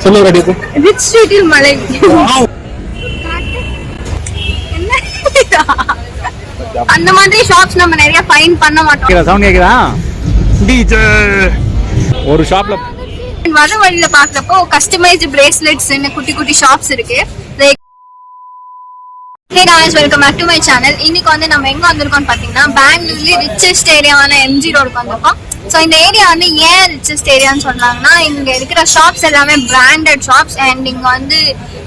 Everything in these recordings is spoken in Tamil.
சொல்லு ரெடி ரிச் ஸ்ட்ரீட்டில் மழை. அந்த மாதிரி ஷாப்ஸ் நம்ம நிறைய ஃபைண்ட் பண்ண மாட்டோம். சவுண்ட் கேக்குதா? ஒரு ஷாப்ல வர வழியில பாக்குறப்போ கஸ்டமைஸ்டு பிரேஸ்லெட்ஸ் குட்டி குட்டி ஷாப்ஸ் இருக்கு. Hey guys, welcome back to my channel. இன்னைக்கு வந்து நம்ம எங்க வந்திருக்கோம் பாத்தீங்கன்னா பெங்களூர்ல ரிச்சஸ்ட் ஏரியாவான MG ரோடுக்கு வந்திருக்கோம். ஸோ இந்த ஏரியா வந்து ஏன் ரிச்சஸ்ட் ஏரியான்னு சொன்னாங்கன்னா இங்க இருக்கிற ஷாப்ஸ் எல்லாமே பிராண்டட் ஷாப்ஸ் அண்ட் இங்க வந்து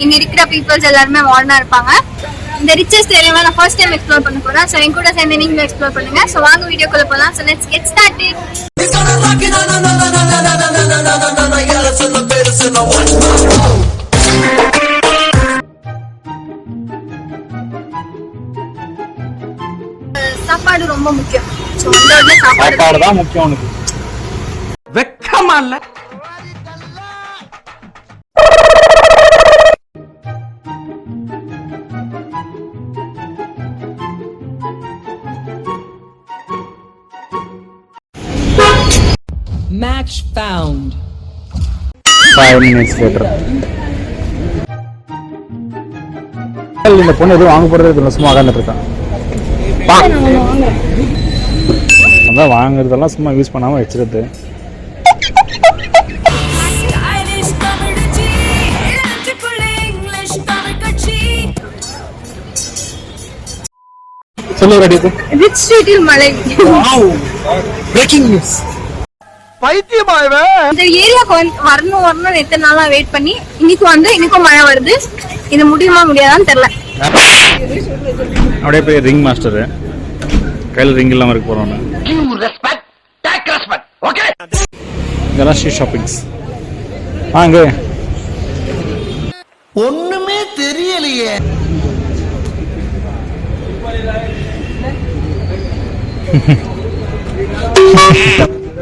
இங்க இருக்கிற பீப்புள்ஸ் எல்லாருமே மாடர்னா இருப்பாங்க. இந்த ரிச்சஸ்ட் ஏரியாவை நான் ஃபர்ஸ்ட் டைம் எக்ஸ்ப்ளோர் பண்ண போறேன். ஸோ என் கூட சேர்ந்து நீங்களும் எக்ஸ்ப்ளோர் பண்ணுங்க. ஸோ வாங்க வீடியோக்குள்ள போகலாம். So let's get started. சாப்பாடு ரொம்ப முக்கியம். சோ வந்து சாப்பாடு தான் முக்கியம். உனக்கு வெக்கமா இல்ல? Match found. 5 minutes later. இந்த பொண்ணு எதுவும் வாங்க போறது சும்மா உட்காந்துட்டு இருக்கான். அதான் வாங்குறதெல்லாம் சும்மா யூஸ் பண்ணாம வச்சிருது. சொல்லு ரெடி ரிச் ஸ்ட்ரீட்டில் மழை. Breaking news. பைத்தியமாவே இந்த ஏரியாக்கு வரணும் எத்தனை நாளா வெயிட் பண்ணி இன்னைக்கும் மழை வருது. இது முடியுமா முடியாதான்னு தெரியல. அப்படியே போய் ரிங் மாஸ்டர் கையில் ரிங் இல்லாம இருக்க போறோம். இதெல்லாம் ஸ்ட்ரீட் ஷாப்பிங்ஸ். வாங்க. ஒண்ணுமே தெரியலையே.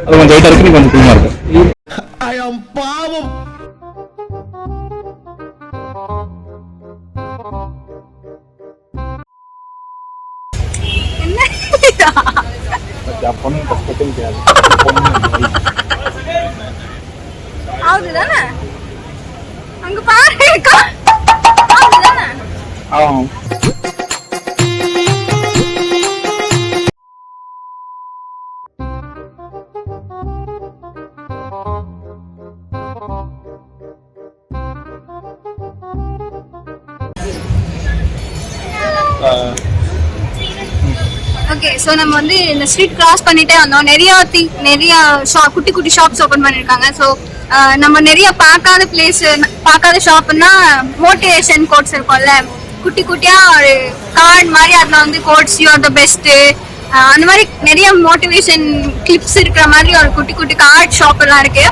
அது கொஞ்சம் வெயிட்டா இருக்கு, கொஞ்சம் குளிமா இருக்கு. பாவம். ஆகுதுதானே? அங்க பாரு. ஆகுதுதானே? ஆமாம். ஓகே, ஸோ நம்ம வந்து இந்த ஸ்ட்ரீட் கிராஸ் பண்ணிட்டே வந்தோம். நிறைய குட்டி குட்டி ஷாப்ஸ் ஓப்பன் பண்ணியிருக்காங்க. ஸோ நம்ம நிறைய பார்க்காத ஷாப்னா மோட்டிவேஷன் கோட்ஸ் இருக்கும்ல, குட்டி குட்டியா ஒரு கார்டு மாதிரி அதில் வந்து quotes you are the best அந்த மாதிரி நிறைய மோட்டிவேஷன் கிளிப்ஸ் இருக்கிற மாதிரி ஒரு குட்டி குட்டி கார்டு ஷாப் எல்லாம் இருக்கு.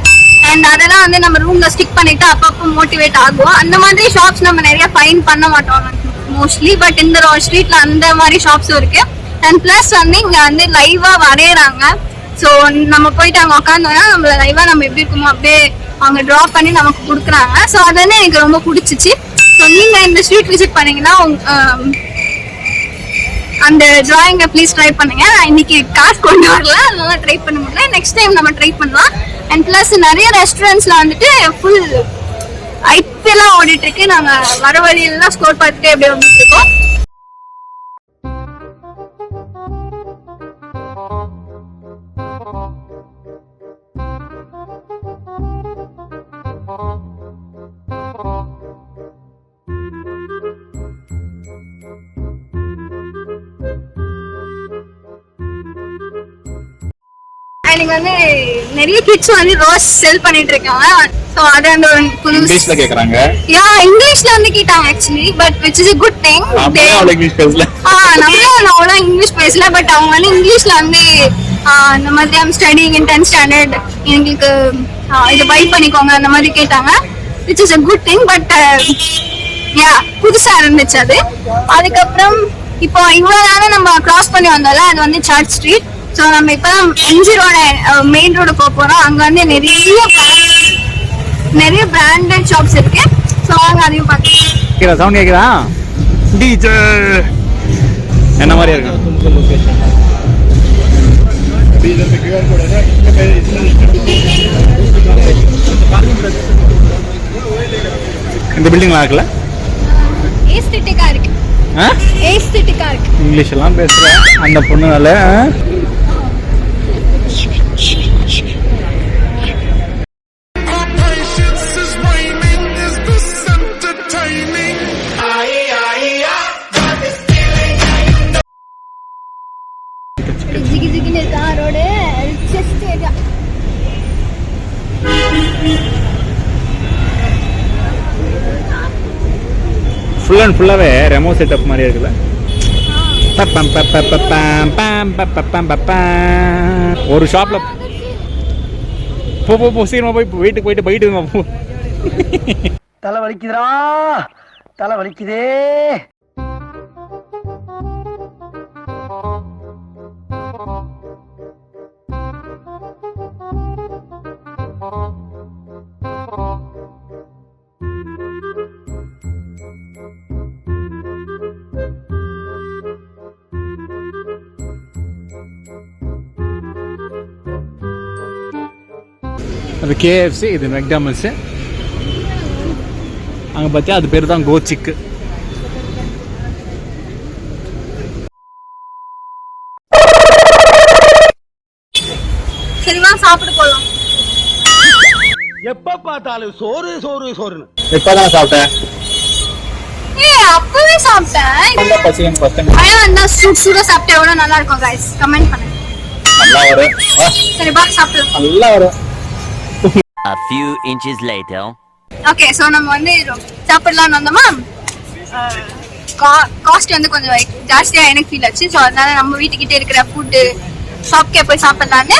அண்ட் அதெல்லாம் வந்து நம்ம ரூம்ல ஸ்டிக் பண்ணிட்டு அப்பப்போ மோட்டிவேட் ஆகும். அந்த மாதிரி ஷாப்ஸ் நம்ம நிறைய ஃபைண்ட் பண்ண மாட்டோம் மோஸ்ட்லி. பட் இந்த ஸ்ட்ரீட்ல அந்த மாதிரி ஷாப்ஸும் இருக்கு. அண்ட் பிளஸ் வந்து இங்க வந்து லைவா வரையறாங்க. ஸோ நம்ம போயிட்டு அங்கே உட்காந்தோம்னா நம்மள லைவா நம்ம எப்படி இருக்குமோ அப்படியே அவங்க ட்ரா பண்ணி நமக்கு கொடுக்குறாங்க. ஸோ அது வந்து எனக்கு ரொம்ப பிடிச்சிச்சு. ஸோ நீங்க இந்த ஸ்ட்ரீட் விசிட் பண்ணீங்கன்னா அந்த டிராயிங்கை ப்ளீஸ் ட்ரை பண்ணுங்க. நான் இன்னைக்கு காசு கொண்டு வரல, அதனால ட்ரை பண்ண முடியல. நெக்ஸ்ட் டைம் நம்ம ட்ரை பண்ணலாம். அண்ட் பிளஸ் நிறைய ரெஸ்டாரண்ட்ஸ்ல வந்துட்டு ஃபுல் ஐபிஎல்லாம் ஓடிட்டு இருக்கு. நாங்க வர வழியெல்லாம் ஸ்கோர் பார்த்துட்டு அப்படியே வந்துட்டு இருக்கோம். எனக்கு வந்து நிறைய கிட்ஸ் வந்து ரோஸ் செல் பண்ணிட்டு இருக்காங்க. சோ அத அந்த இங்கிலீஷ்ல கேக்குறாங்க. யா இங்கிலீஷ்ல வந்து கேட்டாங்க actually, but which is a good thing. நம்மளே இங்கிலீஷ் பேசல. நம்மளே இங்கிலீஷ் பேசல. பட் அவங்க வந்து இங்கிலீஷ்ல வந்து இந்த மாதிரி I'm studying in 10th standard, எங்களுக்கு இதை பை பண்ணிக்கோங்க அந்த மாதிரி கேட்டாங்க. which is a good thing. But yeah புதுசா இருந்துச்சு அது. அதுக்கப்புறம் இப்போ இவ்வளவு நேரம் நம்ம கிராஸ் பண்ணி வந்தோம்ல, அது வந்து சர்ச் ஸ்ட்ரீட். ஸோ நம்ம இப்பதான் MG ரோட மெயின் ரோடு போக போறோம். அங்க வந்து நிறைய பிராண்டட் ஷாப்ஸ் இருக்கு. ஸோ வாங்க அதையும் பார்க்கலாம். சவுண்ட் கேக்குதா? என்ன மாதிரி இருக்கு? இந்த பில்டிங் இருக்குல்ல, ஏஸ்தெட்டிக்கா இருக்கு. ஏஸ்தெட்டிக்கா இருக்கு. இங்கிலீஷ் எல்லாம் பேசுறேன் அந்த பொண்ணுனால. ஜிகி ஜிகின்னு இருக்கா road. Richest area. Full and ஃபுல்லாவே ரெமோ செட்டப் மாதிரி இருக்குல்ல. ஒரு ஷாப்ல போ சீக்கிரமா போய் வீட்டுக்கு போயிட்டு போயிட்டு போ. தலை வலிக்குதுடா, தலை வலிக்குதே. அது கேஎஃப்சி, இது மெக்டானல்ட்ஸு. அங்கே பார்த்தா அது பேர் தான் கோச்சிக்கு. சரிவா சாப்பிட போலாம். எப்ப பார்த்தாலும் சோறு சோறு சோறுன்னு. எப்பதான் சாப்பிட்டேன்? அப்பவே சாப்பிட்டேன். பசியும் பசங்க வந்தா சுட சாப்பிட்டா எவ்வளவு நல்லா இருக்கும் guys, கமெண்ட் பண்ணுங்க. நல்லா வரும். சரிவா சாப்பிடலாம். நல்லா வரும். A few inches later. Okay, so நம்ம வந்து சாப்பிடலாம்னு வந்தோமா. காஸ்ட் வந்து கொஞ்சம் ஜாஸ்தியா எனக்கு ஃபீல் ஆச்சு. ஸோ அதனால நம்ம வீட்டுக்கிட்டே இருக்கிற ஃபுட்டு ஷாப்கே போய் சாப்பிடலான்னு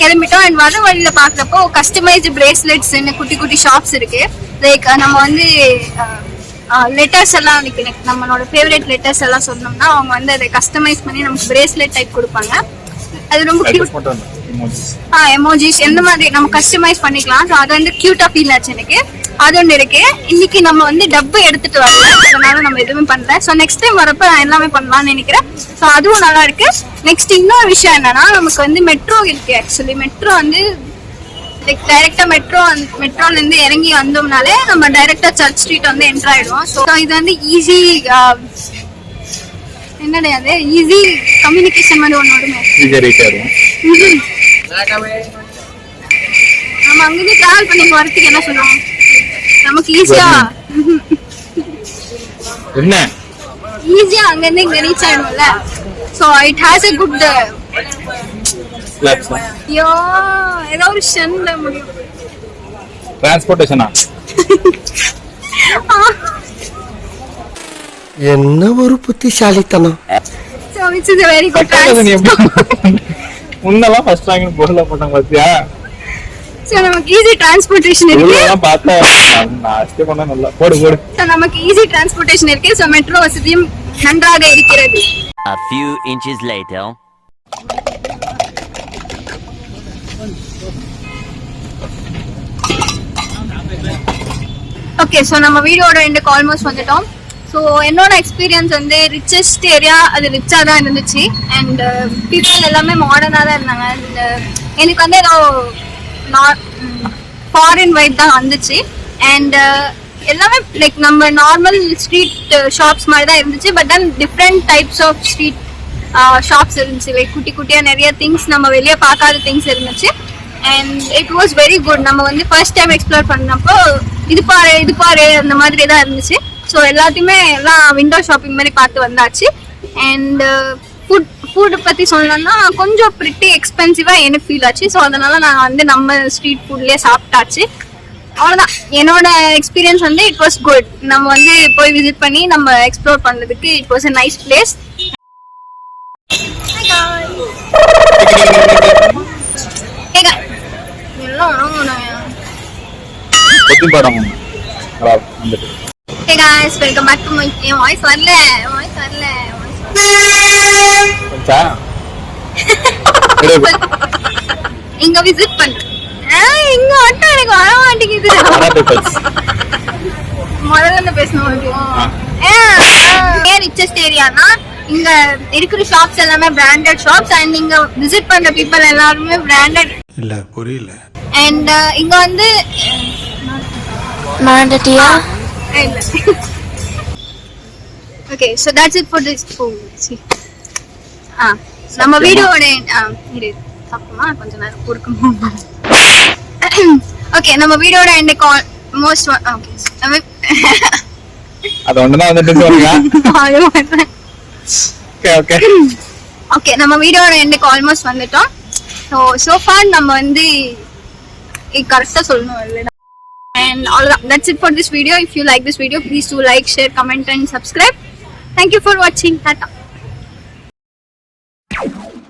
கிளம்பிட்டோம். அண்ட் வர வழியில பாக்குறப்போ கஸ்டமைஸ்டு பிரேஸ்லெட்ஸ்ன்னு குட்டி குட்டி ஷாப்ஸ் இருக்கு. லைக் நம்ம வந்து லெட்டர்ஸ் எல்லாம் நம்மளோட ஃபேவரட் லெட்டர்ஸ் எல்லாம் சொன்னோம்னா அவங்க வந்து அதை கஸ்டமைஸ் பண்ணி நமக்கு பிரேஸ்லெட் டைப் கொடுப்பாங்க. அது ரொம்ப கியூட். எமோஜிஸ் எந்த மாதிரி நம்ம கஸ்டமைஸ் பண்ணிக்கலாம். ஸோ அது வந்து கியூட்டா ஃபீல் ஆச்சு எனக்கு. அது ஒன்று இருக்கு. இன்னைக்கு நம்ம வந்து டப்பு எடுத்துட்டு வரல, அதனால நம்ம எதுவுமே பண்ணல. ஸோ நெக்ஸ்ட் டைம் வரப்ப நான் எல்லாமே பண்ணலாம்னு நினைக்கிறேன். ஸோ அதுவும் நல்லா இருக்கு. நெக்ஸ்ட் இன்னொரு விஷயம் என்னன்னா, நமக்கு வந்து மெட்ரோ இருக்கு. ஆக்சுவலி மெட்ரோ வந்து லைக் டைரக்டா மெட்ரோல இருந்து இறங்கி வந்தோம்னாலே நம்ம டைரக்டா சர்ச் ஸ்ட்ரீட் வந்து என்டர் ஆயிடுவோம். ஸோ இது வந்து ஈஸி என்னடா அது ஈஸி கம்யூனிகேஷன் மாதிரி ஒன்று வருமே. நம்ம அங்கிருந்து டிராவல் பண்ணி வரதுக்கு என்ன சொல்லுவோம், நமக்கு ஈஸியா என்ன ஈஸியா அங்க இருந்து இங்க ரீச் ஆயிடும்ல. So it has a good ஐயோ ஏதோ ஒரு ஷன்ல முடியும் டிரான்ஸ்போர்ட்டேஷனா. என்ன ஒரு புத்திசாலித்தனம். So which is a very good முன்னெல்லாம் ஃபர்ஸ்ட் ரேங்க் போர்ல போட்டாங்க பாத்தியா. சோ நமக்கு ஈஸி டிரான்ஸ்போர்ட்டேஷன் இருக்கு. இதெல்லாம் பார்த்தா நாஸ்தி பண்ண நல்லா போடு போடு. சோ நமக்கு ஈஸி டிரான்ஸ்போர்ட்டேஷன் இருக்கு. சோ மெட்ரோ வசதியும் நன்றாக இருக்கிறது. A few inches later. Okay, so நம்ம வீடியோட எண்டுக்கு ஆல்மோஸ்ட் வந்துட்டோம். ஸோ என்னோட எக்ஸ்பீரியன்ஸ் வந்து ரிச்சஸ்ட் ஏரியா, அது ரிச்சாக தான் இருந்துச்சு. அண்ட் பீப்புள் எல்லாமே மாடர்னாக தான் இருந்தாங்க. அண்ட் எனக்கு வந்து ஏதோ ஃபாரின் வைப் தான் வந்துச்சு. அண்ட் எல்லாமே லைக் நம்ம நார்மல் ஸ்ட்ரீட் ஷாப்ஸ் மாதிரி தான் இருந்துச்சு. But then different types of street shops இருந்துச்சு. லைக் குட்டி குட்டியாக நிறைய திங்ஸ் நம்ம வெளியே பார்க்காத திங்ஸ் இருந்துச்சு. And it was very good. நம்ம வந்து ஃபர்ஸ்ட் டைம் எக்ஸ்ப்ளோர் பண்ணப்போ இது பாரு அந்த மாதிரி தான் இருந்துச்சு. ஸோ எல்லாத்தையுமே எல்லாம் விண்டோ ஷாப்பிங் மாதிரி பார்த்து வந்தாச்சு. அண்ட் ஃபுட்டு பற்றி சொல்லணும்னா கொஞ்சம் ப்ரிட்டி எக்ஸ்பென்சிவாக எனக்கு ஃபீல் ஆச்சு. ஸோ அதனால நான் வந்து நம்ம ஸ்ட்ரீட் ஃபுட்லேயே சாப்பிட்டாச்சு. அவ்வளோதான் என்னோட எக்ஸ்பீரியன்ஸ் வந்து இட் வாஸ் குட். நம்ம வந்து போய் விசிட் பண்ணி நம்ம எக்ஸ்ப்ளோர் பண்ணுறதுக்கு it was a nice place. Hey guys, welcome back to my voice வரல. இங்க விசிட் பண்றேன். இங்க மட்டும் எனக்கு வர மாட்டேங்குது. முதல்ல பேசணும். ரிச்சஸ்ட் ஏரியானா இங்க இருக்கிற ஷாப்ஸ் எல்லாமே பிராண்டட் ஷாப்ஸ். அண்ட் இங்க விசிட் பண்ற பீப்புள் எல்லாருமே பிராண்டட் இல்ல புரியல. அண்ட் இங்க வந்து மறந்துட்டியா? இல்ல. Okay, so that's it for this. Oh, see. நம்ம வீடியோவோட இரு தப்புமா கொஞ்ச நேரம் பொறுக்கணும். ஓகே நம்ம வீடியோட எண்டுக்கு ஆல்மோஸ்ட் அது ஒண்ணுதான் வந்துட்டு சொல்லுங்க. ஓகே ஓகே நம்ம வீடியோட எண்டுக்கு ஆல்மோஸ்ட் வந்துட்டோம். so far நம்ம வந்து கரெக்டா சொல்லணும் இல்ல. And all that's it for this video. If you like this video, please do like, share, comment and subscribe. Thank you for watching. Tata.